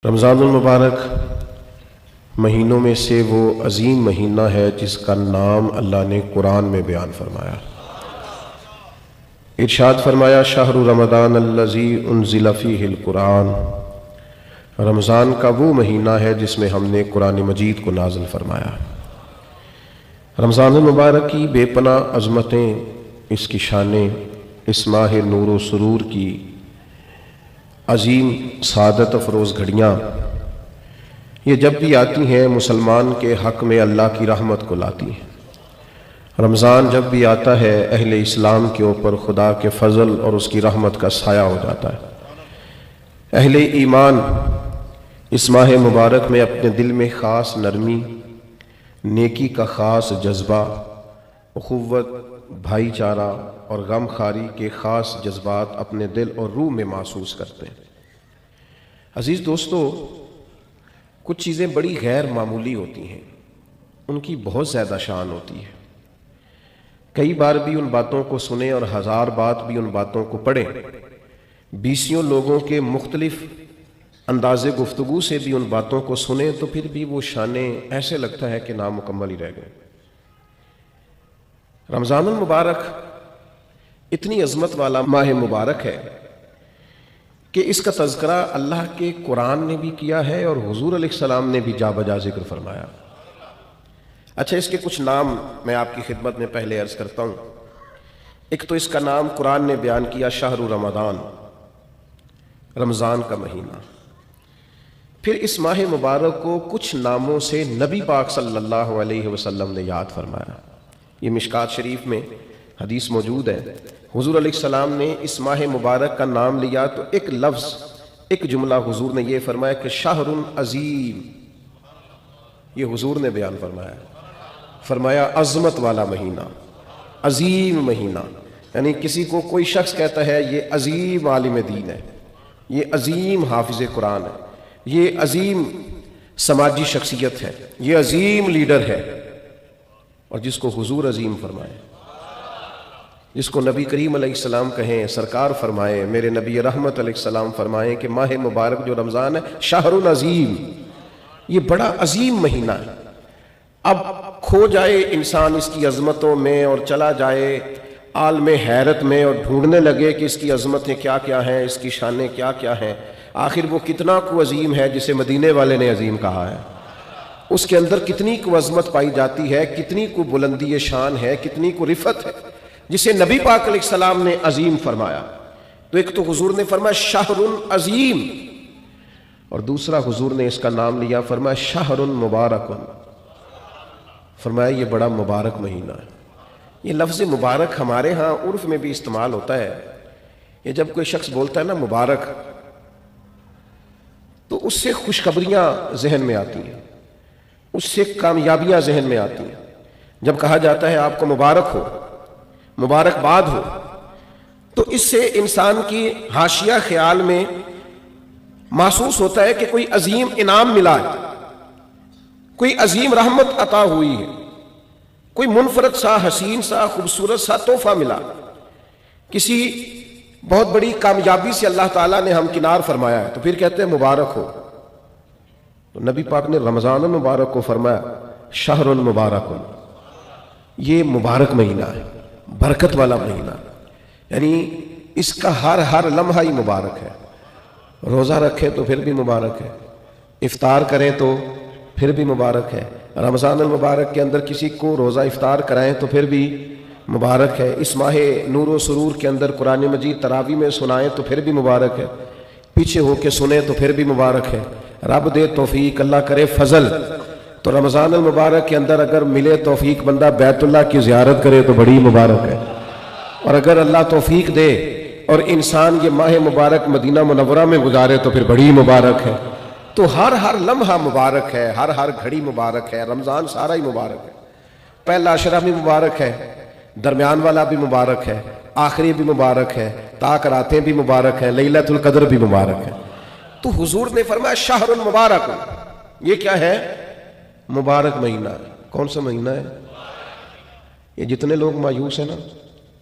رمضان المبارک مہینوں میں سے وہ عظیم مہینہ ہے جس کا نام اللہ نے قرآن میں بیان فرمایا۔ ارشاد فرمایا شہر رمضان الذی انزل فیہ القرآن، رمضان کا وہ مہینہ ہے جس میں ہم نے قرآن مجید کو نازل فرمایا۔ رمضان المبارک کی بے پناہ عظمتیں، اس کی شانیں، اس ماہ نور و سرور کی عظیم سعادت افروز گھڑیاں، یہ جب بھی آتی ہیں مسلمان کے حق میں اللہ کی رحمت کو لاتی ہیں۔ رمضان جب بھی آتا ہے اہل اسلام کے اوپر خدا کے فضل اور اس کی رحمت کا سایہ ہو جاتا ہے۔ اہل ایمان اس ماہ مبارک میں اپنے دل میں خاص نرمی، نیکی کا خاص جذبہ، اخوت، بھائی چارہ اور غم خاری کے خاص جذبات اپنے دل اور روح میں محسوس کرتے ہیں۔ عزیز دوستو، کچھ چیزیں بڑی غیر معمولی ہوتی ہیں، ان کی بہت زیادہ شان ہوتی ہے۔ کئی بار بھی ان باتوں کو سنیں اور ہزار بات بھی ان باتوں کو پڑھیں، بیسیوں لوگوں کے مختلف انداز گفتگو سے بھی ان باتوں کو سنیں تو پھر بھی وہ شانیں ایسے لگتا ہے کہ نامکمل ہی رہ گئے۔ رمضان المبارک اتنی عظمت والا ماہ مبارک ہے کہ اس کا تذکرہ اللہ کے قرآن نے بھی کیا ہے اور حضور علیہ السلام نے بھی جا بجا ذکر فرمایا۔ اچھا، اس کے کچھ نام میں آپ کی خدمت میں پہلے عرض کرتا ہوں۔ ایک تو اس کا نام قرآن نے بیان کیا شہر رمضان، رمضان کا مہینہ۔ پھر اس ماہ مبارک کو کچھ ناموں سے نبی پاک صلی اللہ علیہ وسلم نے یاد فرمایا۔ یہ مشکات شریف میں حدیث موجود ہے، حضور علیہ السلام نے اس ماہ مبارک کا نام لیا تو ایک لفظ، ایک جملہ حضور نے یہ فرمایا کہ شہر عظیم، یہ حضور نے بیان فرمایا، فرمایا عظمت والا مہینہ، عظیم مہینہ۔ یعنی کسی کو کوئی شخص کہتا ہے یہ عظیم عالم دین ہے، یہ عظیم حافظ قرآن ہے، یہ عظیم سماجی شخصیت ہے، یہ عظیم لیڈر ہے، اور جس کو حضور عظیم فرمائے، جس کو نبی کریم علیہ السلام کہیں، سرکار فرمائے، میرے نبی رحمت علیہ السلام فرمائیں کہ ماہ مبارک جو رمضان ہے شہر عظیم، یہ بڑا عظیم مہینہ ہے۔ اب کھو جائے انسان اس کی عظمتوں میں اور چلا جائے عالم حیرت میں اور ڈھونڈنے لگے کہ اس کی عظمتیں کیا کیا ہیں، اس کی شانیں کیا کیا ہیں، آخر وہ کتنا کو عظیم ہے جسے مدینے والے نے عظیم کہا ہے، اس کے اندر کتنی کو عظمت پائی جاتی ہے، کتنی کو بلندی شان ہے، کتنی کو رفت ہے، جسے نبی پاک علیہ السلام نے عظیم فرمایا۔ تو ایک تو حضور نے فرمایا شہر عظیم، اور دوسرا حضور نے اس کا نام لیا، فرمایا شہر مبارک، فرمایا یہ بڑا مبارک مہینہ ہے۔ یہ لفظ مبارک ہمارے ہاں عرف میں بھی استعمال ہوتا ہے۔ یہ جب کوئی شخص بولتا ہے نا مبارک، تو اس سے خوشخبریاں ذہن میں آتی ہیں، اس سے کامیابیاں ذہن میں آتی ہیں۔ جب کہا جاتا ہے آپ کو مبارک ہو، مبارکباد ہو، تو اس سے انسان کی حاشیہ خیال میں محسوس ہوتا ہے کہ کوئی عظیم انعام ملا ہے، کوئی عظیم رحمت عطا ہوئی ہے، کوئی منفرد سا، حسین سا، خوبصورت سا تحفہ ملا، کسی بہت بڑی کامیابی سے اللہ تعالیٰ نے ہمکنار فرمایا ہے، تو پھر کہتے ہیں مبارک ہو۔ تو نبی پاک نے رمضان المبارک کو فرمایا شہر المبارک، یہ مبارک مہینہ ہے، برکت والا مہینہ، یعنی اس کا ہر لمحہ ہی مبارک ہے۔ روزہ رکھے تو پھر بھی مبارک ہے، افطار کریں تو پھر بھی مبارک ہے، رمضان المبارک کے اندر کسی کو روزہ افطار کرائیں تو پھر بھی مبارک ہے، اس ماہ نور و سرور کے اندر قرآن مجید تراویح میں سنائیں تو پھر بھی مبارک ہے، پیچھے ہو کے سنیں تو پھر بھی مبارک ہے۔ رب دے توفیق، اللہ کرے فضل، تو رمضان المبارک کے اندر اگر ملے توفیق بندہ بیت اللہ کی زیارت کرے تو بڑی مبارک ہے، اور اگر اللہ توفیق دے اور انسان یہ ماہ مبارک مدینہ منورہ میں گزارے تو پھر بڑی مبارک ہے۔ تو ہر لمحہ مبارک ہے، ہر گھڑی مبارک ہے، رمضان سارا ہی مبارک ہے۔ پہلا عشرہ بھی مبارک ہے، درمیان والا بھی مبارک ہے، آخری بھی مبارک ہے، تاک راتیں بھی مبارک ہیں، لیلۃ القدر بھی مبارک ہے۔ تو حضور نے فرمایا شہر مبارک، یہ کیا ہے؟ مبارک مہینہ ہے۔ کون سا مہینہ ہے یہ؟ جتنے لوگ مایوس ہیں نا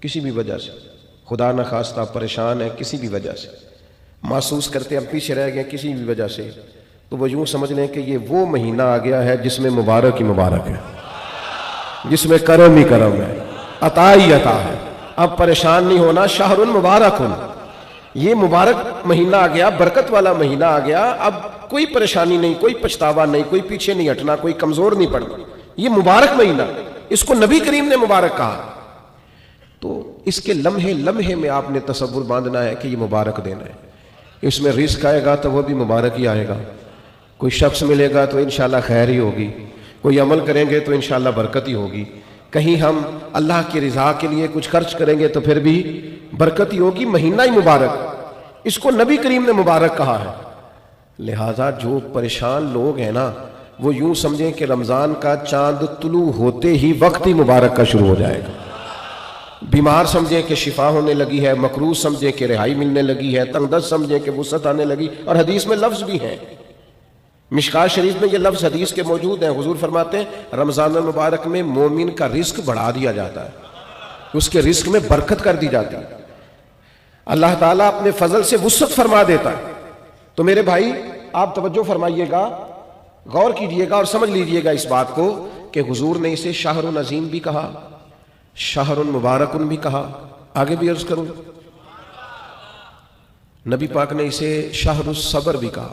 کسی بھی وجہ سے، خدا نہ خواستہ پریشان ہے کسی بھی وجہ سے، محسوس کرتے ہیں ہم پیچھے رہ گئے کسی بھی وجہ سے، تو وہ یوں سمجھ لیں کہ یہ وہ مہینہ آ گیا ہے جس میں مبارک ہی مبارک ہے، جس میں کرم ہی کرم ہے، عطا ہی عطا ہے۔ اب پریشان نہیں ہونا، شہر مبارک، یہ مبارک مہینہ آ گیا، برکت والا مہینہ آ گیا، اب کوئی پریشانی نہیں، کوئی پچھتاوا نہیں، کوئی پیچھے نہیں ہٹنا، کوئی کمزور نہیں پڑنا، یہ مبارک مہینہ، اس کو نبی کریم نے مبارک کہا۔ تو اس کے لمحے لمحے میں آپ نے تصور باندھنا ہے کہ یہ مبارک دن ہے، اس میں رزق آئے گا تو وہ بھی مبارک ہی آئے گا، کوئی شخص ملے گا تو انشاءاللہ خیر ہی ہوگی، کوئی عمل کریں گے تو انشاءاللہ برکت ہی ہوگی، کہیں ہم اللہ کی رضا کے لیے کچھ خرچ کریں گے تو پھر بھی برکت ہی ہوگی، مہینہ ہی مبارک، اس کو نبی کریم نے مبارک کہا ہے۔ لہٰذا جو پریشان لوگ ہیں نا، وہ یوں سمجھیں کہ رمضان کا چاند طلوع ہوتے ہی وقت ہی مبارک کا شروع ہو جائے گا، بیمار سمجھیں کہ شفا ہونے لگی ہے، مکروہ سمجھیں کہ رہائی ملنے لگی ہے، تنگ دست سمجھیں کہ وسعت آنے لگی، اور حدیث میں لفظ بھی ہیں، مشکات شریف میں یہ لفظ حدیث کے موجود ہیں، حضور فرماتے ہیں رمضان المبارک میں مومن کا رزق بڑھا دیا جاتا ہے، اس کے رزق میں برکت کر دی جاتی ہے، اللہ تعالیٰ اپنے فضل سے وسعت فرما دیتا ہے۔ تو میرے بھائی آپ توجہ فرمائیے گا، غور کیجئے گا اور سمجھ لیجئے گا اس بات کو کہ حضور نے اسے شہر عظیم بھی کہا، شہر مبارک بھی کہا، آگے بھی عرض کروں، نبی پاک نے اسے شہر الصبر بھی کہا،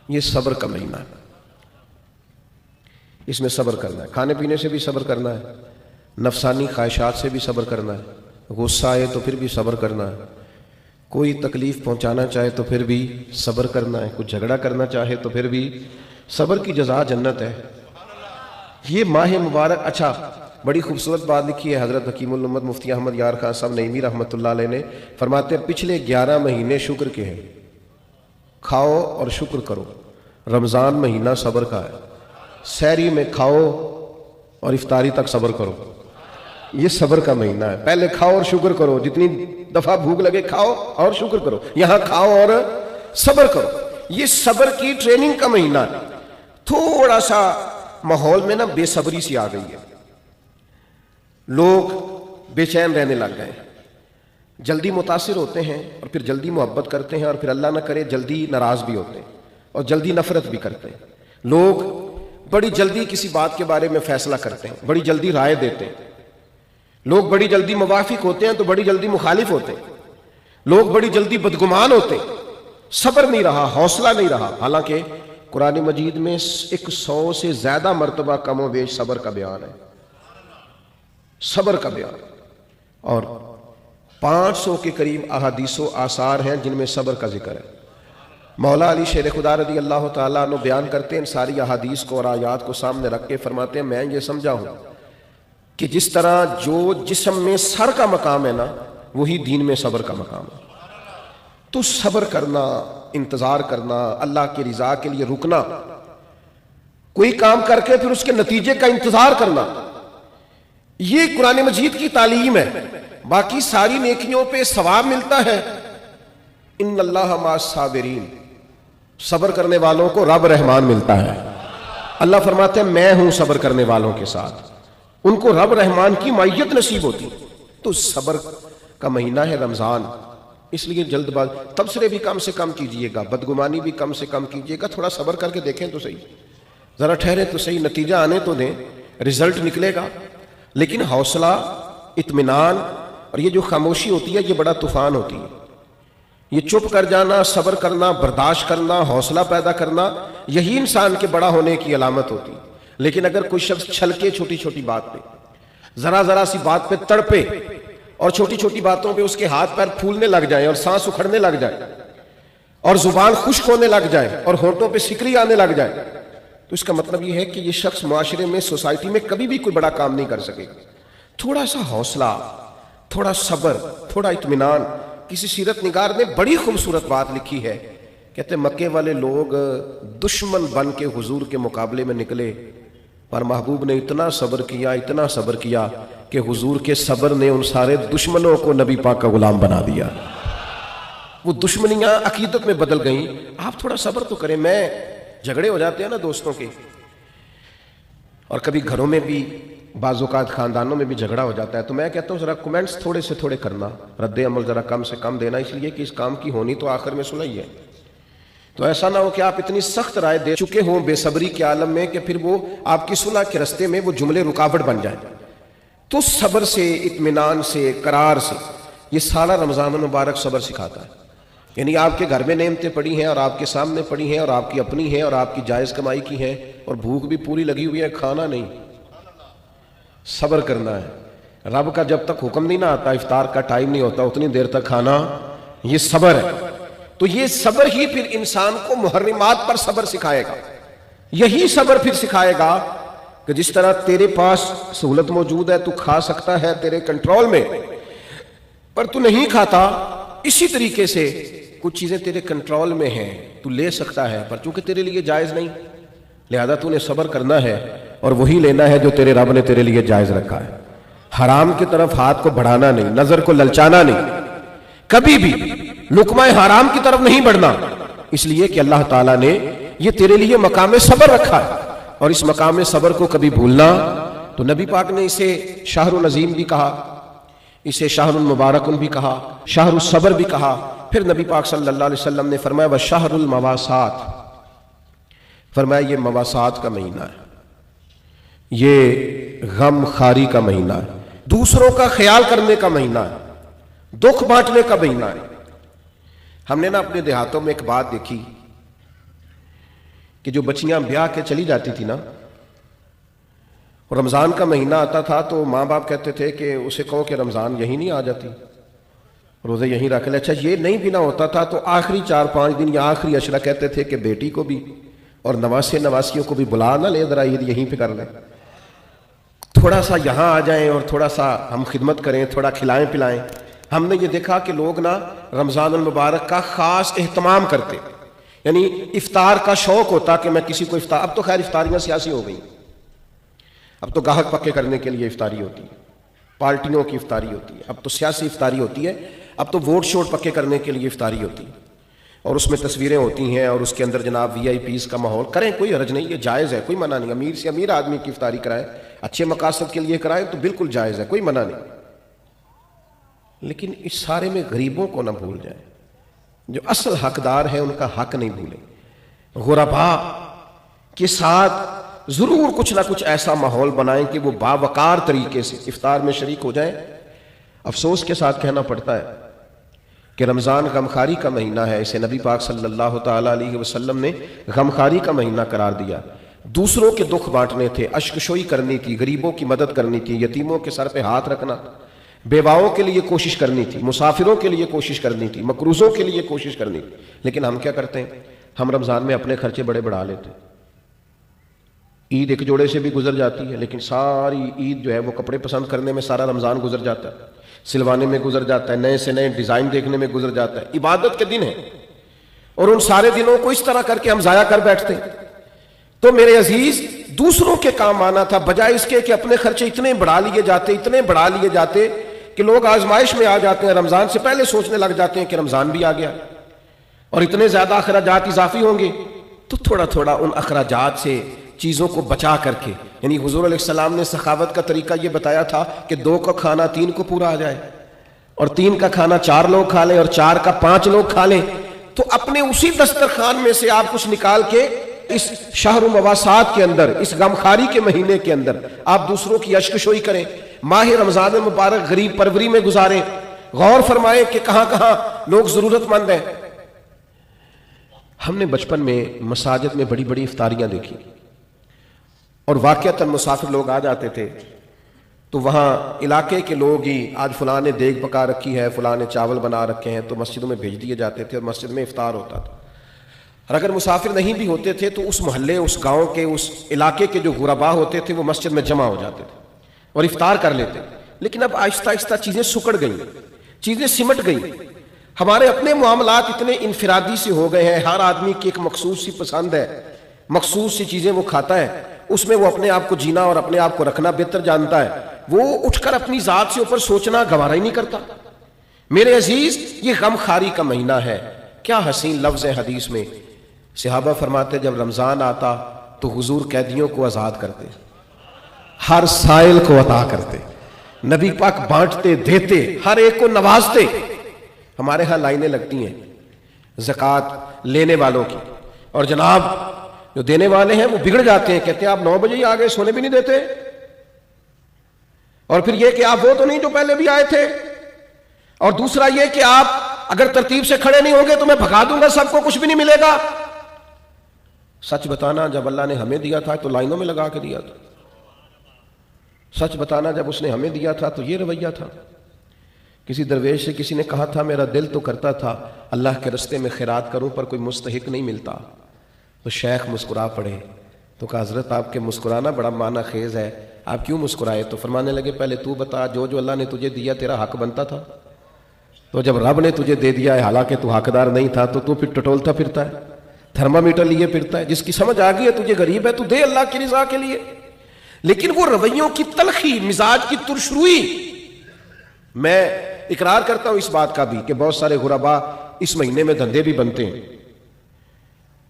یہ صبر کا مہینہ ہے، اس میں صبر کرنا ہے، کھانے پینے سے بھی صبر کرنا ہے، نفسانی خواہشات سے بھی صبر کرنا ہے، غصہ آئے تو پھر بھی صبر کرنا ہے، کوئی تکلیف پہنچانا چاہے تو پھر بھی صبر کرنا ہے، کچھ جھگڑا کرنا چاہے تو پھر بھی صبر کی جزا جنت ہے۔ یہ ماہ مبارک، اچھا بڑی خوبصورت بات لکھی ہے حضرت حکیم الامت مفتی احمد یار خان صاحب نعیمی رحمۃ اللہ علیہ نے، فرماتے ہیں پچھلے 11 مہینے شکر کے ہیں، کھاؤ اور شکر کرو، رمضان مہینہ صبر کا ہے، سحری میں کھاؤ اور افطاری تک صبر کرو، یہ صبر کا مہینہ ہے، پہلے کھاؤ اور شکر کرو، جتنی دفعہ بھوک لگے کھاؤ اور شکر کرو، یہاں کھاؤ اور صبر کرو، یہ صبر کی ٹریننگ کا مہینہ ہے۔ تھوڑا سا ماحول میں نا بے صبری سی آ گئی ہے، لوگ بے چین رہنے لگ گئے، جلدی متاثر ہوتے ہیں اور پھر جلدی محبت کرتے ہیں، اور پھر اللہ نہ کرے جلدی ناراض بھی ہوتے ہیں اور جلدی نفرت بھی کرتے ہیں، لوگ بڑی جلدی کسی بات کے بارے میں فیصلہ کرتے ہیں، بڑی جلدی رائے دیتے ہیں، لوگ بڑی جلدی موافق ہوتے ہیں تو بڑی جلدی مخالف ہوتے ہیں، لوگ بڑی جلدی بدگمان ہوتے ہیں، صبر نہیں رہا، حوصلہ نہیں رہا، حالانکہ قرآن مجید میں 100 سے زیادہ مرتبہ کم و بیش صبر کا بیان ہے، صبر کا بیان، اور 500 کے قریب احادیث و آثار ہیں جن میں صبر کا ذکر ہے۔ مولا علی شیر خدا رضی اللہ تعالیٰ عنہ بیان کرتے ہیں ان ساری احادیث کو اور آیات کو سامنے رکھ کے، فرماتے ہیں میں یہ سمجھا ہوں کہ جس طرح جو جسم میں سر کا مقام ہے نا، وہی دین میں صبر کا مقام ہے۔ تو صبر کرنا، انتظار کرنا، اللہ کی رضا کے لیے رکنا، کوئی کام کر کے پھر اس کے نتیجے کا انتظار کرنا، یہ قرآن مجید کی تعلیم ہے۔ باقی ساری نیکیوں پہ ثواب ملتا ہے، ان اللہ مع الصابرین، صبر کرنے والوں کو رب رحمان ملتا ہے۔ اللہ فرماتے ہیں میں ہوں صبر کرنے والوں کے ساتھ، ان کو رب رحمان کی معیت نصیب ہوتی۔ تو صبر کا مہینہ ہے رمضان، اس لیے جلد باز تبصرے بھی کم سے کم کیجئے گا، بدگمانی بھی کم سے کم کیجئے گا، تھوڑا صبر کر کے دیکھیں تو صحیح، ذرا ٹھہرے تو صحیح، نتیجہ آنے تو دیں، رزلٹ نکلے گا۔ لیکن حوصلہ، اطمینان اور یہ جو خاموشی ہوتی ہے یہ بڑا طوفان ہوتی ہے، یہ چپ کر جانا، صبر کرنا، برداشت کرنا، حوصلہ پیدا کرنا، یہی انسان کے بڑا ہونے کی علامت ہوتی ہے۔ لیکن اگر کوئی شخص چھلکے چھوٹی چھوٹی بات پہ، ذرا ذرا سی بات پہ تڑپے اور چھوٹی چھوٹی باتوں پہ اس کے ہاتھ پیر پھولنے لگ جائیں اور سانس اکھڑنے لگ جائے اور زبان خشک ہونے لگ جائے اور ہونٹوں پہ سکری آنے لگ جائے، تو اس کا مطلب یہ ہے کہ یہ شخص معاشرے میں، سوسائٹی میں کبھی بھی کوئی بڑا کام نہیں کر سکے گا۔ تھوڑا سا حوصلہ، تھوڑا صبر، تھوڑا اطمینان۔ کسی سیرت نگار نے بڑی خوبصورت بات لکھی ہے، کہتے مکے والے لوگ دشمن بن کے حضور کے مقابلے میں نکلے، پر محبوب نے اتنا صبر کیا، اتنا صبر کیا کہ حضور کے صبر نے ان سارے دشمنوں کو نبی پاک کا غلام بنا دیا۔ وہ دشمنیاں عقیدت میں بدل گئیں۔ آپ تھوڑا صبر تو کریں، میں جھگڑے ہو جاتے ہیں نا دوستوں کے، اور کبھی گھروں میں بھی، بعض اوقات خاندانوں میں بھی جھگڑا ہو جاتا ہے، تو میں کہتا ہوں ذرا کومنٹس تھوڑے سے تھوڑے کرنا، رد عمل ذرا کم سے کم دینا، اس لیے کہ اس کام کی ہونی تو آخر میں صلح ہی ہے۔ تو ایسا نہ ہو کہ آپ اتنی سخت رائے دے چکے ہوں بے صبری کے عالم میں کہ پھر وہ آپ کی صلح کے راستے میں وہ جملے رکاوٹ بن جائیں. تو صبر سے، اطمینان سے، قرار سے، یہ سارا رمضان المبارک صبر سکھاتا ہے. یعنی آپ کے گھر میں نعمتیں پڑی ہیں اور آپ کے سامنے پڑی ہیں اور آپ کی اپنی ہیں اور آپ کی جائز کمائی کی ہیں اور بھوک بھی پوری لگی ہوئی ہے، کھانا نہیں، صبر کرنا ہے. رب کا جب تک حکم نہیں نہ آتا، افطار کا ٹائم نہیں ہوتا، اتنی دیر تک کھانا، یہ صبر ہے. تو یہ صبر ہی پھر انسان کو محرمات پر صبر سکھائے گا. یہی صبر پھر سکھائے گا کہ جس طرح تیرے پاس سہولت موجود ہے، تو کھا سکتا ہے، تیرے کنٹرول میں، پر تو نہیں کھاتا. اسی طریقے سے کچھ چیزیں تیرے کنٹرول میں ہیں، تو لے سکتا ہے، پر چونکہ تیرے لیے جائز نہیں، لہذا تو نے صبر کرنا ہے اور وہی لینا ہے جو تیرے رب نے تیرے لیے جائز رکھا ہے. حرام کی طرف ہاتھ کو بڑھانا نہیں، نظر کو للچانا نہیں، کبھی بھی لقمہ حرام کی طرف نہیں بڑھنا، اس لیے کہ اللہ تعالیٰ نے یہ تیرے لیے مقام صبر رکھا ہے. اور اس مقام صبر کو کبھی بھولنا، تو نبی پاک نے اسے شہر العظیم بھی کہا، اسے شہر المبارک بھی کہا، شہر الصبر بھی کہا. پھر نبی پاک صلی اللہ علیہ وسلم نے فرمایا وشہر المواسات، فرمایا یہ مواسات کا مہینہ ہے، یہ غم خاری کا مہینہ ہے، دوسروں کا خیال کرنے کا مہینہ ہے، دکھ بانٹنے کا مہینہ ہے. ہم نے نا اپنے دیہاتوں میں ایک بات دیکھی کہ جو بچیاں بیاہ کے چلی جاتی تھی نا، اور رمضان کا مہینہ آتا تھا تو ماں باپ کہتے تھے کہ اسے کہو کہ رمضان یہی نہیں آ جاتی، روزے یہیں رکھ لے. اچھا یہ نہیں بھی نہ ہوتا تھا تو آخری 4-5 دن یا آخری عشرہ کہتے تھے کہ بیٹی کو بھی اور نواسے نواسیوں کو بھی بلا نہ لے، ذرا عید یہیں پہ کر لیں، تھوڑا سا یہاں آ جائیں اور تھوڑا سا ہم خدمت کریں، تھوڑا کھلائیں پلائیں. ہم نے یہ دیکھا کہ لوگ نا رمضان المبارک کا خاص اہتمام کرتے، یعنی افطار کا شوق ہوتا کہ میں کسی کو افطار. اب تو خیر افطاریاں سیاسی ہو گئی، اب تو گاہک پکے کرنے کے لیے افطاری ہوتی ہے، پارٹیوں کی افطاری ہوتی ہے، اب تو سیاسی افطاری ہوتی ہے، اب تو ووٹ شوٹ پکے کرنے کے لیے افطاری ہوتی ہے، اور اس میں تصویریں ہوتی ہیں اور اس کے اندر جناب VIP کا ماحول. کریں، کوئی حرج نہیں، یہ جائز ہے، کوئی منع نہیں. امیر سے امیر آدمی کی افطاری کرائے، اچھے مقاصد کے لیے کرائے تو بالکل جائز ہے، کوئی منع نہیں. لیکن اس سارے میں غریبوں کو نہ بھول جائیں، جو اصل حقدار ہیں ان کا حق نہیں بھولیں. غرباء کے ساتھ ضرور کچھ نہ کچھ ایسا ماحول بنائیں کہ وہ باوقار طریقے سے افطار میں شریک ہو جائیں. افسوس کے ساتھ کہنا پڑتا ہے کہ رمضان غمخاری کا مہینہ ہے، اسے نبی پاک صلی اللہ تعالیٰ علیہ وسلم نے غمخاری کا مہینہ قرار دیا. دوسروں کے دکھ بانٹنے تھے، اشکشوئی کرنی تھی، غریبوں کی مدد کرنی تھی، یتیموں کے سر پہ ہاتھ رکھنا، بیواؤں کے لیے کوشش کرنی تھی، مسافروں کے لیے کوشش کرنی تھی، مقروضوں کے لیے کوشش کرنی تھی. لیکن ہم کیا کرتے ہیں؟ ہم رمضان میں اپنے خرچے بڑے بڑھا لیتے ہیں. عید ایک جوڑے سے بھی گزر جاتی ہے، لیکن ساری عید جو ہے وہ کپڑے پسند کرنے میں سارا رمضان گزر جاتا ہے، سلوانے میں گزر جاتا ہے، نئے سے نئے ڈیزائن دیکھنے میں گزر جاتا ہے. عبادت کے دن ہیں اور ان سارے دنوں کو اس طرح کر کے ہم ضائع کر بیٹھتے ہیں. تو میرے عزیز، دوسروں کے کام آنا تھا، بجائے اس کے کہ اپنے خرچے اتنے بڑھا لیے جاتے کہ لوگ آزمائش میں آ جاتے ہیں، رمضان سے پہلے سوچنے لگ جاتے ہیں کہ رمضان بھی آ گیا اور اتنے زیادہ اخراجات اضافی ہوں گے. تو تھوڑا تھوڑا ان اخراجات سے چیزوں کو بچا کر کے، یعنی حضور علیہ السلام نے سخاوت کا طریقہ یہ بتایا تھا کہ 2 کا کھانا 3 کو پورا آ جائے، اور 3 کا کھانا 4 لوگ کھا لیں، اور 4 کا 5 لوگ کھا لیں. تو اپنے اسی دسترخوان میں سے آپ کچھ نکال کے اس شہر مواسات کے اندر، اس غمخاری کے مہینے کے اندر آپ دوسروں کی اشکشوئی کریں، ماہ رمضان مبارک غریب پروری میں گزاریں. غور فرمائیں کہ کہاں کہاں لوگ ضرورت مند ہیں. ہم نے بچپن میں مساجد میں بڑی بڑی افطاریاں دیکھی، اور واقعتاً مسافر لوگ آ جاتے تھے تو وہاں علاقے کے لوگ ہی، آج فلاں نے دیگ پکا رکھی ہے، فلاں نے چاول بنا رکھے ہیں، تو مسجدوں میں بھیج دیے جاتے تھے اور مسجد میں افطار ہوتا تھا. اور اگر مسافر نہیں بھی ہوتے تھے تو اس محلے، اس گاؤں کے، اس علاقے کے جو غرباء ہوتے تھے وہ مسجد میں جمع ہو جاتے تھے اور افطار کر لیتے. لیکن اب آہستہ آہستہ چیزیں سکڑ گئیں، چیزیں سمٹ گئیں. ہمارے اپنے معاملات اتنے انفرادی سے ہو گئے ہیں، ہر آدمی کی ایک مخصوص سی پسند ہے، مخصوص سی چیزیں وہ کھاتا ہے، اس میں وہ اپنے آپ کو جینا اور اپنے آپ کو رکھنا بہتر جانتا ہے. وہ اٹھ کر اپنی ذات سے اوپر سوچنا گوارا ہی نہیں کرتا. میرے عزیز، یہ غمخاری کا مہینہ ہے. کیا حسین لفظ ہے حدیث میں. صحابہ فرماتے جب رمضان آتا تو حضور قیدیوں کو آزاد کرتے، ہر سائل کو عطا کرتے، نبی پاک بانٹتے، دیتے، ہر ایک کو نوازتے. ہمارے ہاں لائنیں لگتی ہیں، زکوٰۃ لینے والوں کی، اور جناب جو دینے والے ہیں وہ بگڑ جاتے ہیں، کہتے ہیں آپ 9 بجے ہی آ گئے، سونے بھی نہیں دیتے، اور پھر یہ کہ آپ وہ تو نہیں جو پہلے بھی آئے تھے، اور دوسرا یہ کہ آپ اگر ترتیب سے کھڑے نہیں ہوں گے تو میں بھگا دوں گا سب کو، کچھ بھی نہیں ملے گا۔ سچ بتانا جب اللہ نے ہمیں دیا تھا تو لائنوں میں لگا کے دیا تھا، سچ بتانا جب اس نے ہمیں دیا تھا تو یہ رویہ تھا۔ کسی درویش سے کسی نے کہا تھا میرا دل تو کرتا تھا اللہ کے رستے میں خیرات کروں پر کوئی مستحق نہیں ملتا، تو شیخ مسکرا پڑے، تو کہا حضرت آپ کے مسکرانا بڑا معنی خیز ہے، آپ کیوں مسکرائے؟ تو فرمانے لگے پہلے تو بتا، جو اللہ نے تجھے دیا تیرا حق بنتا تھا؟ تو جب رب نے تجھے دے دیا ہے حالانکہ تو حقدار نہیں تھا تو پھر ٹٹولتا پھرتا ہے، تھرمامیٹر لیے پھرتا ہے؟ جس کی سمجھ آ گئی ہے تجھے غریب ہے تو دے اللہ کی رضا کے لیے۔ لیکن وہ رویوں کی تلخی، مزاج کی ترشروئی، میں اقرار کرتا ہوں اس بات کا بھی کہ بہت سارے غربا اس مہینے میں دھندے بھی بنتے ہیں،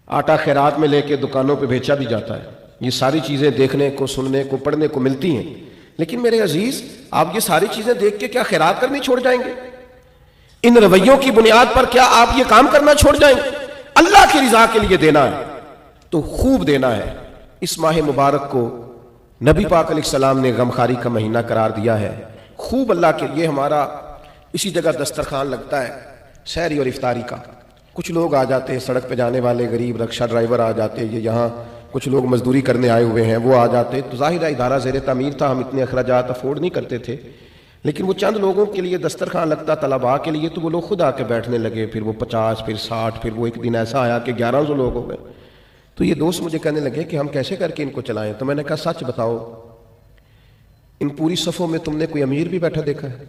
آٹا خیرات میں لے کے دکانوں پہ بیچا بھی جاتا ہے، یہ ساری چیزیں دیکھنے کو، سننے کو، پڑھنے کو ملتی ہیں، لیکن میرے عزیز آپ یہ ساری چیزیں دیکھ کے کیا خیرات کرنی چھوڑ جائیں گے؟ ان رویوں کی بنیاد پر کیا آپ یہ کام کرنا چھوڑ جائیں گے؟ اللہ کی رضا کے لیے دینا ہے تو خوب دینا ہے۔ اس ماہ مبارک کو نبی پاک علیہ السلام نے غمخواری کا مہینہ قرار دیا ہے، خوب اللہ کے لیے۔ ہمارا اسی جگہ دسترخوان لگتا ہے سحری اور افطاری کا، کچھ لوگ آ جاتے ہیں، سڑک پہ جانے والے غریب رکشہ ڈرائیور آ جاتے ہیں، یہاں کچھ لوگ مزدوری کرنے آئے ہوئے ہیں وہ آ جاتے، تو ظاہر ہے ادارہ زیر تعمیر تھا، ہم اتنے اخراجات افورڈ نہیں کرتے تھے، لیکن وہ چند لوگوں کے لیے دسترخوان لگتا طلباء کے لیے، تو وہ لوگ خود آ کے بیٹھنے لگے، پھر وہ 50، پھر 60، پھر وہ ایک دن ایسا آیا کہ 1100 لوگ ہو گئے۔ تو یہ دوست مجھے کہنے لگے کہ ہم کیسے کر کے ان کو چلائیں؟ تو میں نے کہا سچ بتاؤ ان پوری صفوں میں تم نے کوئی امیر بھی بیٹھا دیکھا ہے؟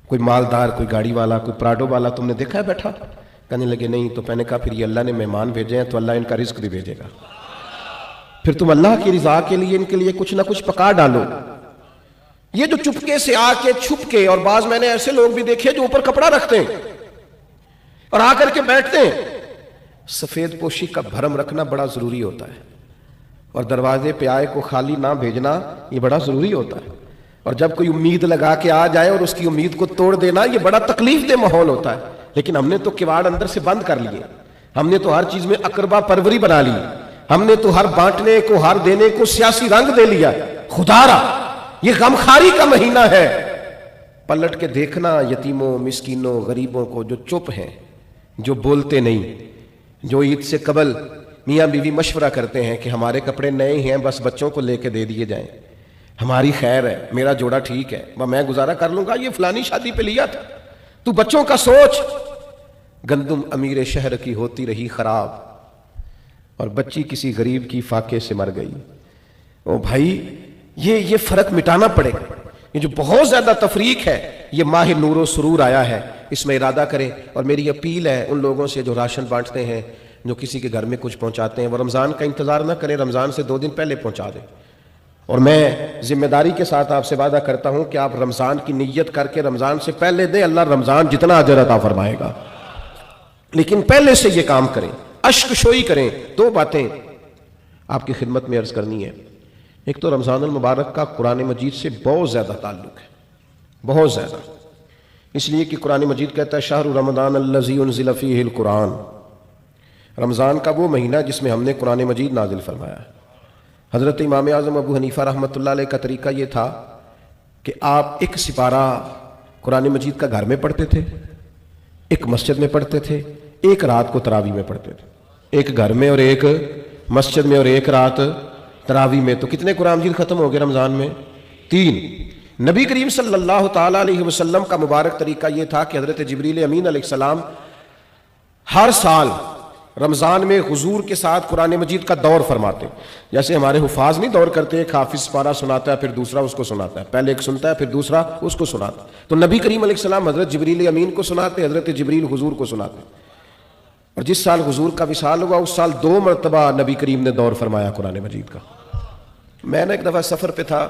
کوئی مالدار، کوئی گاڑی والا، کوئی پراڈو والا تم نے دیکھا ہے بیٹھا؟ کہنے لگے نہیں۔ تو میں نے کہا پھر یہ اللہ نے مہمان بھیجے ہیں تو اللہ ان کا رزق بھی بھیجے گا، پھر تم اللہ کی رضا کے لیے ان کے لیے کچھ نہ کچھ پکا ڈالو۔ یہ جو چپکے سے آ کے چھپ کے، اور بعض میں نے ایسے لوگ بھی دیکھے جو اوپر کپڑا رکھتے ہیں اور آ کر کے بیٹھتے ہیں، سفید پوشی کا بھرم رکھنا بڑا ضروری ہوتا ہے، اور دروازے پہ آئے کو خالی نہ بھیجنا یہ بڑا ضروری ہوتا ہے، اور جب کوئی امید لگا کے آ جائے اور اس کی امید کو توڑ دینا یہ بڑا تکلیف دہ ماحول ہوتا ہے۔ لیکن ہم نے تو کواڑ اندر سے بند کر لیے، ہم نے تو ہر چیز میں اقربا پروری بنا لی، ہم نے تو ہر بانٹنے کو، ہر دینے کو سیاسی رنگ دے لیا۔ خدا را یہ غمخواری کا مہینہ ہے، پلٹ کے دیکھنا یتیموں، مسکینوں، غریبوں کو جو چپ ہیں، جو بولتے نہیں، جو عید سے قبل میاں بیوی مشورہ کرتے ہیں کہ ہمارے کپڑے نئے ہیں بس بچوں کو لے کے دے دیے جائیں، ہماری خیر ہے، میرا جوڑا ٹھیک ہے، میں گزارا کر لوں گا، یہ فلانی شادی پہ لیا تھا، تو بچوں کا سوچ۔ گندم امیر شہر کی ہوتی رہی خراب، اور بچی کسی غریب کی فاقے سے مر گئی۔ او بھائی یہ فرق مٹانا پڑے گا، یہ جو بہت زیادہ تفریق ہے، یہ ماہ نور و سرور آیا ہے، اس میں ارادہ کریں۔ اور میری اپیل ہے ان لوگوں سے جو راشن بانٹتے ہیں، جو کسی کے گھر میں کچھ پہنچاتے ہیں، وہ رمضان کا انتظار نہ کریں، رمضان سے 2 دن پہلے پہنچا دیں۔ اور میں ذمہ داری کے ساتھ آپ سے وعدہ کرتا ہوں کہ آپ رمضان کی نیت کر کے رمضان سے پہلے دیں، اللہ رمضان جتنا اجر عطا فرمائے گا، لیکن پہلے سے یہ کام کریں، اشک شوئی کریں۔ 2 باتیں آپ کی خدمت میں عرض کرنی ہے۔ ایک تو رمضان المبارک کا قرآن مجید سے بہت زیادہ تعلق ہے، بہت زیادہ، اس لیے کہ قرآن مجید کہتا ہے شہر رمضان الذی انزل فیہ القرآن، رمضان کا وہ مہینہ جس میں ہم نے قرآن مجید نازل فرمایا ہے۔ حضرت امام اعظم ابو حنیفہ رحمۃ اللہ علیہ کا طریقہ یہ تھا کہ آپ ایک سپارہ قرآن مجید کا گھر میں پڑھتے تھے، ایک مسجد میں پڑھتے تھے، ایک رات کو تراویح میں پڑھتے تھے، ایک گھر میں اور ایک مسجد میں اور ایک رات تراویح میں۔ تو کتنے قرآن مجید ختم ہو گئے رمضان میں؟ 3۔ نبی کریم صلی اللہ تعالیٰ علیہ وسلم کا مبارک طریقہ یہ تھا کہ حضرت جبریل امین علیہ السلام ہر سال رمضان میں حضور کے ساتھ قرآن مجید کا دور فرماتے، جیسے ہمارے حفاظ نہیں دور کرتے، ایک حافظ پارہ سناتا ہے پھر دوسرا اس کو سناتا ہے، پہلے ایک سنتا ہے پھر دوسرا اس کو سناتا ہے، تو نبی کریم علیہ السلام حضرت جبریل امین کو سناتے، حضرت جبریل حضور کو سناتے۔ اور جس سال حضور کا وصال ہوا اس سال 2 مرتبہ نبی کریم نے دور فرمایا قرآن مجید کا۔ میں نے ایک دفعہ سفر پہ تھا،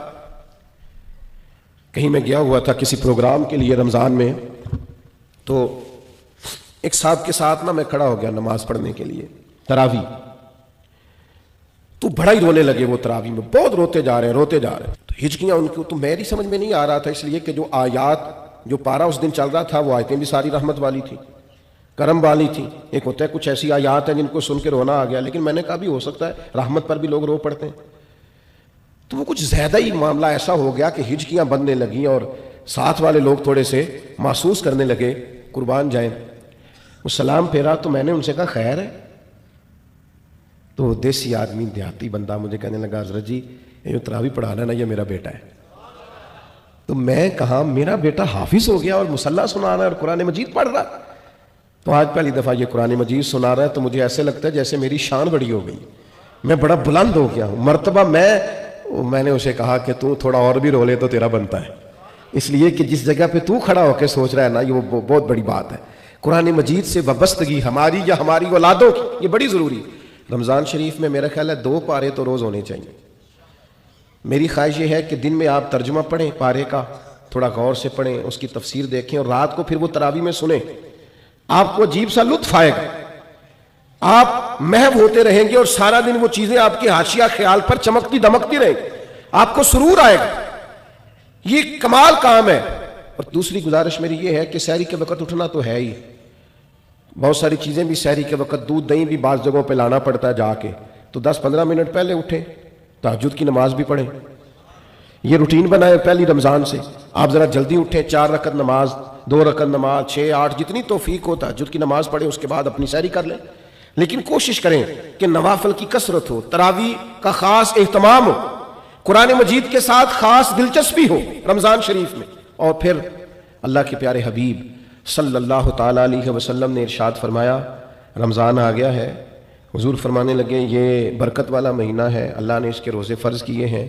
کہیں میں گیا ہوا تھا کسی پروگرام کے لیے رمضان میں، تو ایک صاحب کے ساتھ میں کھڑا ہو گیا نماز پڑھنے کے لیے تراویح، تو بڑا ہی رونے لگے، وہ تراویح میں بہت روتے جا رہے ہیں، تو ہچکیاں ان کو، تو میری سمجھ میں نہیں آ رہا تھا، اس لیے کہ جو آیات، جو پارہ اس دن چل رہا تھا وہ آیتیں بھی ساری رحمت والی تھی۔ کرم والی تھی. ایک ہوتا ہے کچھ ایسی آیات ہیں جن کو سن کے رونا آ گیا, لیکن میں نے کہا بھی ہو سکتا ہے رحمت پر بھی لوگ رو پڑتے ہیں. تو وہ کچھ زیادہ ہی معاملہ ایسا ہو گیا کہ ہچکیاں بننے لگیں اور ساتھ والے لوگ تھوڑے سے محسوس کرنے لگے قربان جائیں. وہ سلام پھیرا تو میں نے ان سے کہا خیر ہے. تو دیسی آدمی دیہاتی بندہ مجھے کہنے لگا حضرت جی یہ جو تراویح پڑھانا نا یہ میرا بیٹا ہے. تو میں کہا میرا بیٹا حافظ ہو گیا اور مصلی سنا رہا ہے اور قرآن مجید پڑھ رہا. تو آج پہلی دفعہ یہ قرآن مجید سنا رہا ہے تو مجھے ایسے لگتا ہے جیسے میری شان بڑی ہو گئی, میں بڑا بلند ہو گیا ہوں. مرتبہ میں نے اسے کہا کہ تو تھوڑا اور بھی رو لے تو تیرا بنتا ہے, اس لیے کہ جس جگہ پہ تو کھڑا ہو کے سوچ رہا ہے نا یہ وہ بہت بڑی بات ہے. قرآن مجید سے وابستگی ہماری یا ہماری اولادوں کی یہ بڑی ضروری. رمضان شریف میں میرا خیال ہے 2 پارے تو روز ہونے چاہیے. میری خواہش یہ ہے کہ دن میں آپ ترجمہ پڑھیں پارے کا, تھوڑا غور سے پڑھیں, اس کی تفسیر دیکھیں اور رات کو پھر وہ تراویح میں سنیں. آپ کو عجیب سا لطف آئے گا, آپ محو ہوتے رہیں گے اور سارا دن وہ چیزیں آپ کے حاشیہ خیال پر چمکتی دمکتی رہیں گی, آپ کو سرور آئے گا. یہ کمال کام ہے. اور دوسری گزارش میری یہ ہے کہ سحری کے وقت اٹھنا تو ہے ہی, بہت ساری چیزیں بھی سحری کے وقت دودھ دہی بھی بعض جگہوں پہ لانا پڑتا ہے جا کے, تو 10-15 منٹ پہلے اٹھیں, تہجد کی نماز بھی پڑھیں. یہ روٹین بنائے پہلی رمضان سے. آپ ذرا جلدی اٹھیں, 4 رکعت نماز, 2 رکعت نماز, 6-8 جتنی توفیق ہو تہجد کی نماز پڑھیں, اس کے بعد اپنی سحری کر لیں. لیکن کوشش کریں کہ نوافل کی کثرت ہو, تراویح کا خاص اہتمام ہو, قرآن مجید کے ساتھ خاص دلچسپی ہو رمضان شریف میں. اور پھر اللہ کے پیارے حبیب صلی اللہ تعالیٰ علیہ وسلم نے ارشاد فرمایا رمضان آ گیا ہے. حضور فرمانے لگے یہ برکت والا مہینہ ہے, اللہ نے اس کے روزے فرض کیے ہیں.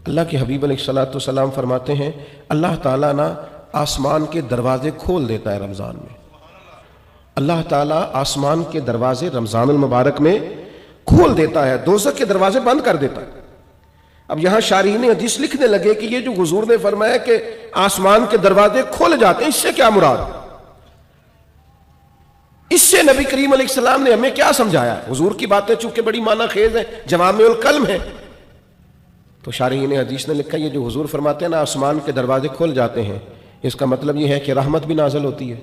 اللہ کے حبیب علیہ الصلوۃ والسلام فرماتے ہیں اللہ تعالیٰ نا آسمان کے دروازے کھول دیتا ہے رمضان میں. اللہ تعالیٰ آسمان کے دروازے رمضان المبارک میں کھول دیتا ہے, دوزخ کے دروازے بند کر دیتا ہے. اب یہاں شارحین حدیث لکھنے لگے کہ یہ جو حضور نے فرمایا کہ آسمان کے دروازے کھول جاتے ہیں, اس سے کیا مراد؟ اس سے نبی کریم علیہ السلام نے ہمیں کیا سمجھایا؟ حضور کی باتیں چونکہ بڑی معنی خیز ہیں, جوامع الکلم ہیں, تو شارحین حدیث نے لکھا یہ جو حضور فرماتے ہیں نا آسمان کے دروازے کھل جاتے ہیں, اس کا مطلب یہ ہے کہ رحمت بھی نازل ہوتی ہے,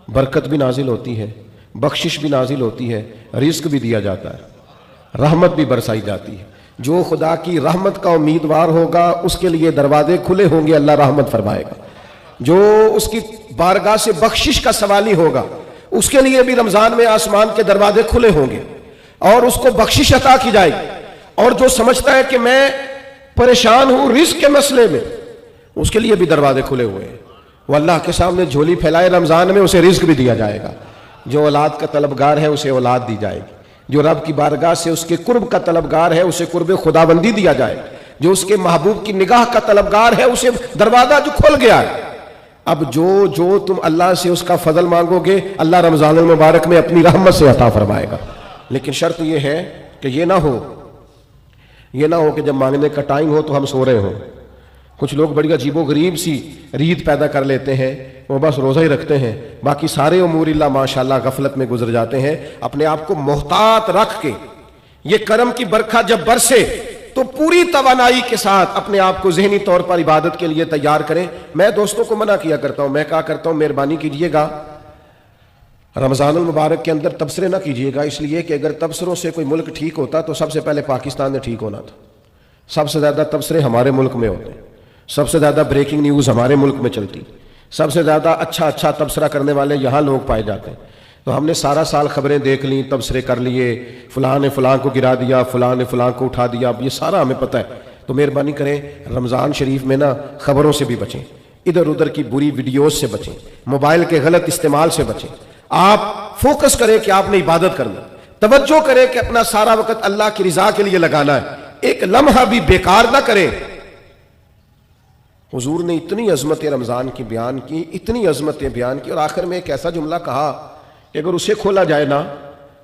برکت بھی نازل ہوتی ہے, بخشش بھی نازل ہوتی ہے, رزق بھی دیا جاتا ہے, رحمت بھی برسائی جاتی ہے. جو خدا کی رحمت کا امیدوار ہوگا اس کے لیے دروازے کھلے ہوں گے, اللہ رحمت فرمائے گا. جو اس کی بارگاہ سے بخشش کا سوالی ہوگا اس کے لیے بھی رمضان میں آسمان کے دروازے کھلے ہوں گے اور اس کو بخشش عطا کی جائے گی. اور جو سمجھتا ہے کہ میں پریشان ہوں رزق کے مسئلے میں, اس کے لیے بھی دروازے کھلے ہوئے ہیں. وہ اللہ کے سامنے جھولی پھیلائے رمضان میں, اسے رزق بھی دیا جائے گا. جو اولاد کا طلبگار ہے اسے اولاد دی جائے گی. جو رب کی بارگاہ سے اس کے قرب کا طلبگار ہے اسے قرب خداوندی دیا جائے گا. جو اس کے محبوب کی نگاہ کا طلبگار ہے اسے دروازہ جو کھل گیا ہے. اب جو تم اللہ سے اس کا فضل مانگو گے اللہ رمضان المبارک میں اپنی رحمت سے عطا فرمائے گا. لیکن شرط یہ ہے کہ یہ نہ ہو کہ جب مانگنے کا ٹائم ہو تو ہم سو رہے ہوں. کچھ لوگ بڑی عجیب و غریب سی ریت پیدا کر لیتے ہیں, وہ بس روزہ ہی رکھتے ہیں, باقی سارے امور اللہ ماشاءاللہ غفلت میں گزر جاتے ہیں. اپنے آپ کو محتاط رکھ کے یہ کرم کی برکھا جب برسے تو پوری توانائی کے ساتھ اپنے آپ کو ذہنی طور پر عبادت کے لیے تیار کریں. میں دوستوں کو منع کیا کرتا ہوں, میں کہا کرتا ہوں مہربانی کیجئے گا رمضان المبارک کے اندر تبصرے نہ کیجئے گا, اس لیے کہ اگر تبصروں سے کوئی ملک ٹھیک ہوتا تو سب سے پہلے پاکستان نے ٹھیک ہونا تھا. سب سے زیادہ تبصرے ہمارے ملک میں ہوتے ہیں, سب سے زیادہ بریکنگ نیوز ہمارے ملک میں چلتی, سب سے زیادہ اچھا تبصرہ کرنے والے یہاں لوگ پائے جاتے ہیں. تو ہم نے سارا سال خبریں دیکھ لیں, تبصرے کر لیے, فلاں نے فلاں کو گرا دیا, فلاں نے فلاں کو اٹھا دیا, اب یہ سارا ہمیں پتہ ہے. تو مہربانی کریں رمضان شریف میں نا خبروں سے بھی بچیں, ادھر ادھر کی بری ویڈیوز سے بچیں, موبائل کے غلط استعمال سے بچیں. آپ فوکس کریں کہ آپ نے عبادت کرنا, توجہ کریں کہ اپنا سارا وقت اللہ کی رضا کے لیے لگانا ہے, ایک لمحہ بھی بیکار نہ کریں. حضور نے اتنی عظمتیں رمضان کی بیان کی, اتنی عظمتیں بیان کی, اور آخر میں ایک ایسا جملہ کہا کہ اگر اسے کھولا جائے نا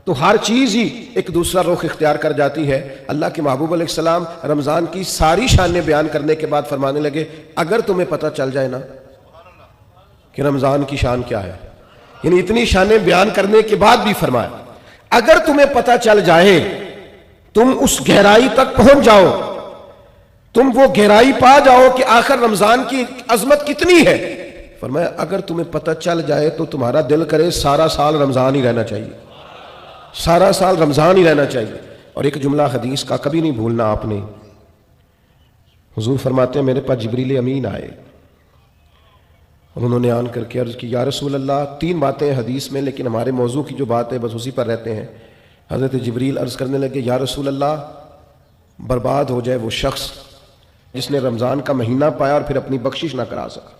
تو ہر چیز ہی ایک دوسرا رخ اختیار کر جاتی ہے. اللہ کے محبوب علیہ السلام رمضان کی ساری شانیں بیان کرنے کے بعد فرمانے لگے اگر تمہیں پتہ چل جائے نا کہ رمضان کی شان کیا ہے, یعنی اتنی شانیں بیان کرنے کے بعد بھی فرمایا اگر تمہیں پتہ چل جائے, تم اس گہرائی تک پہنچ جاؤ, تم وہ گہرائی پا جاؤ کہ آخر رمضان کی عظمت کتنی ہے. فرمایا اگر تمہیں پتہ چل جائے تو تمہارا دل کرے سارا سال رمضان ہی رہنا چاہیے، سارا سال رمضان ہی رہنا چاہیے۔ اور ایک جملہ حدیث کا کبھی نہیں بھولنا آپ نے، حضور فرماتے ہیں میرے پاس جبریل امین آئے اور انہوں نے آن کر کے عرض کی یا رسول اللہ، 3 باتیں حدیث میں لیکن ہمارے موضوع کی جو بات ہے بس اسی پر رہتے ہیں۔ حضرت جبریل عرض کرنے لگے یا رسول اللہ، برباد ہو جائے وہ شخص جس نے رمضان کا مہینہ پایا اور پھر اپنی بخشش نہ کرا سکا،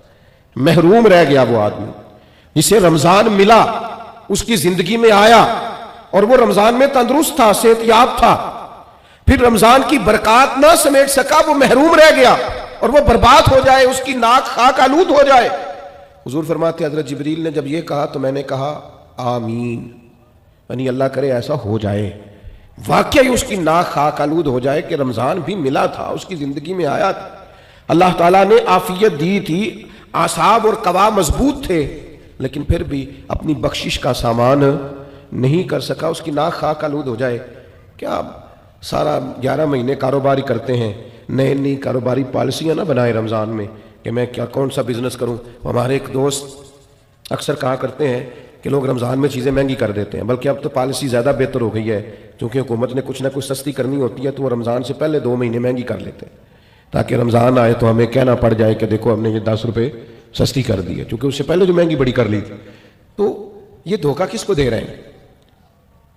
محروم رہ گیا وہ آدمی جسے رمضان ملا، اس کی زندگی میں آیا اور وہ رمضان میں تندرست تھا، صحت یاب تھا، پھر رمضان کی برکات نہ سمیٹ سکا، وہ محروم رہ گیا اور وہ برباد ہو جائے، اس کی ناک خاک آلود ہو جائے۔ حضور فرماتے حضرت جبریل نے جب یہ کہا تو میں نے کہا آمین، یعنی اللہ کرے ایسا ہو جائے، واقعی اس کی ناک خاک آلود ہو جائے کہ رمضان بھی ملا تھا، اس کی زندگی میں آیا تھا، اللہ تعالیٰ نے عافیت دی تھی، اعصاب اور قوا مضبوط تھے، لیکن پھر بھی اپنی بخشش کا سامان نہیں کر سکا، اس کی ناک خاک آلود ہو جائے۔ کیا سارا 11 مہینے کاروباری کرتے ہیں، نئی کاروباری پالیسیاں نہ بنائیں رمضان میں کہ میں کون سا بزنس کروں۔ ہمارے ایک دوست اکثر کہا کرتے ہیں کہ لوگ رمضان میں چیزیں مہنگی کر دیتے ہیں، بلکہ اب تو پالیسی زیادہ بہتر ہو گئی ہے، چونکہ حکومت نے کچھ نہ کچھ سستی کرنی ہوتی ہے تو وہ رمضان سے پہلے 2 مہینے مہنگی کر لیتے ہیں تاکہ رمضان آئے تو ہمیں کہنا پڑ جائے کہ دیکھو ہم نے یہ 10 روپے سستی کر دی ہے، چونکہ اس سے پہلے جو مہنگی بڑی کر لی تھی۔ تو یہ دھوکہ کس کو دے رہے ہیں؟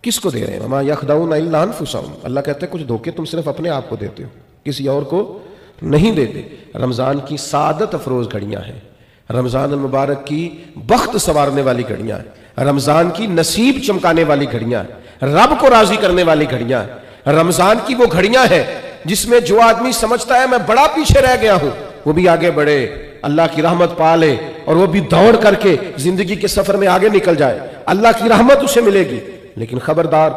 کس کو دے رہے ہیں؟ وما یخدعون الا انفسهم، اللہ کہتے ہیں کچھ دھوکے تم صرف اپنے آپ کو دیتے ہو، کسی اور کو نہیں دیتے۔ رمضان کی سعادت افروز گھڑیاں ہیں، رمضان المبارک کی بخت سنوارنے والی گھڑیاں ہیں، رمضان کی نصیب چمکانے والی گھڑیاں ہیں، رب کو راضی کرنے والی گھڑیاں ہیں۔ رمضان کی وہ گھڑیاں ہیں جس میں جو آدمی سمجھتا ہے میں بڑا پیچھے رہ گیا ہوں، وہ بھی آگے بڑھے، اللہ کی رحمت پا لے اور وہ بھی دوڑ کر کے زندگی کے سفر میں آگے نکل جائے، اللہ کی رحمت اسے ملے گی۔ لیکن خبردار،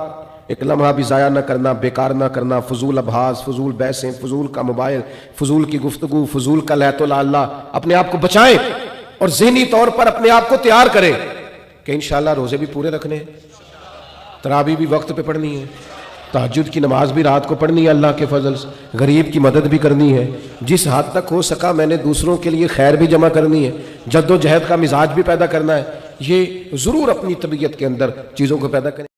ایک لمحہ بھی ضائع نہ کرنا، بیکار نہ کرنا، فضول ابحاث، فضول بحثیں، فضول کا موبائل، فضول کی گفتگو، فضول کا لہت اللہ، اپنے آپ کو بچائیں اور ذہنی طور پر اپنے آپ کو تیار کریں کہ انشاءاللہ روزے بھی پورے رکھنے ہیں، تراویح بھی وقت پہ پڑھنی ہے، تہجد کی نماز بھی رات کو پڑھنی ہے اللہ کے فضل سے، غریب کی مدد بھی کرنی ہے، جس حد تک ہو سکا میں نے دوسروں کے لیے خیر بھی جمع کرنی ہے، جد و جہد کا مزاج بھی پیدا کرنا ہے۔ یہ ضرور اپنی طبیعت کے اندر چیزوں کو پیدا کریں۔